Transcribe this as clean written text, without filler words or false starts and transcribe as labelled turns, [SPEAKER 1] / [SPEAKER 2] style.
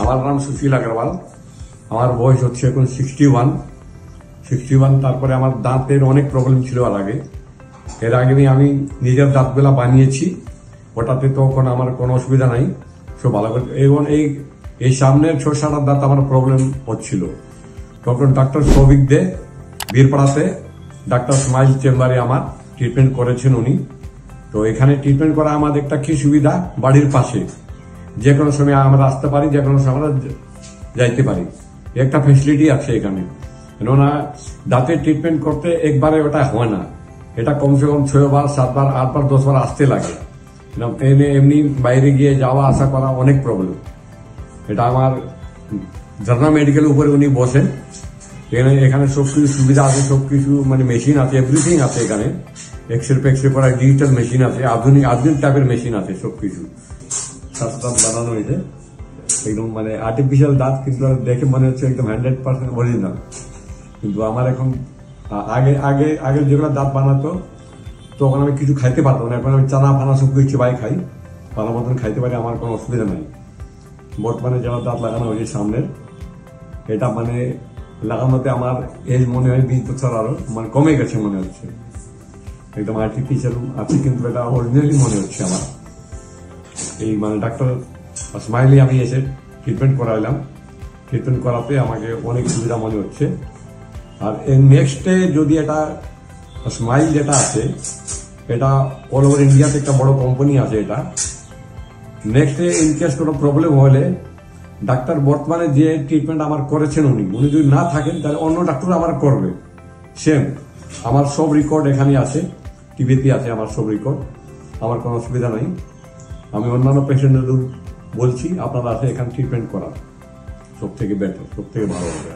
[SPEAKER 1] আমার নাম সুশীল আগরওয়াল। আমার বয়স হচ্ছে এখন 61। তারপরে আমার দাঁতের অনেক প্রবলেম ছিল এর আগে আমি নিজের দাঁতগুলা বানিয়েছি, ওটাতে তখন আমার কোনো অসুবিধা নাই, সব ভালো করে। এবং এই সামনের 6-7 দাঁত আমার প্রবলেম হচ্ছিল, তখন ডাক্তার সৌভিক দে বীরপাড়াতে ডাক্তার স্মাইল চেম্বারে আমার ট্রিটমেন্ট করেছেন উনি। তো এখানে ট্রিটমেন্ট করা আমাদের একটা কি সুবিধা, বাড়ির পাশে, যে কোনো সময় আমরা আসতে পারি, যে কোনো সময় আমরা যাইতে পারি, একটা ফেসিলিটি আছে এখানে। কেননা দাঁতের ট্রিটমেন্ট করতে একবারে ওটা হয় না, এটা কমসে কম 6 বার 7 বার 8 বার 10 বার আসতে লাগে। এমনি বাইরে গিয়ে যাওয়া আসা করা অনেক প্রবলেম। এটা আমার ঝর্ণা মেডিকেলের উপরে উনি বসেন, এখানে সবকিছু সুবিধা আছে, সবকিছু মানে মেশিন আছে, এভরিথিং আছে এখানে। এক্সরে করা ডিজিটাল মেশিন আছে, আধুনিক টাইপের মেশিন আছে, সবকিছু। দাঁত বানানো হয়েছে একদম মানে আর্টিফিশিয়াল দাঁত, কিন্তু দেখে মনে হচ্ছে একদম 100% অরিজিনাল। কিন্তু আমার এখন আগে যেগুলো দাঁত বানাতো তখন আমি কিছু খাইতে পারতাম না, এখন আমি চানা ফানা সবকিছু বাই খাই, ভালো মতন খাইতে পারি, আমার কোনো অসুবিধা নাই। বর্তমানে যারা দাঁত লাগানো হয়েছে সামনের, এটা মানে লাগানোতে আমার এজ মনে হয় 20 বছর আরো মানে কমে গেছে মনে হচ্ছে, একদম আর্টিফিশিয়াল আছে, কিন্তু এটা অরিজিনালি মনে হচ্ছে আমার। এই মানে ডাক্তার স্মাইলি আমি এসে ট্রিটমেন্ট করাইলাম, ট্রিটমেন্ট করাতে আমাকে অনেক সুবিধা মনে হচ্ছে। আর নেক্সটে যদি এটা স্মাইল যেটা আছে, এটা অল ওভার ইন্ডিয়াতে একটা বড় কোম্পানি আছে। এটা নেক্সটে ইনকেস কোনো প্রবলেম হলে ডাক্তার বর্তমানে যে ট্রিটমেন্ট আমার করেছেন উনি যদি না থাকেন, তাহলে অন্য ডাক্তার আমার করবে সেম। আমার সব রেকর্ড এখানে আছে, টিভিতে আছে আমার সব রেকর্ড, আমার কোনো অসুবিধা নাই। আমি অন্যান্য পেশেন্টদের বলছি আপনারা আছে এখানে ট্রিটমেন্ট করার, সব থেকে বেটার, সব থেকে ভালো হবে।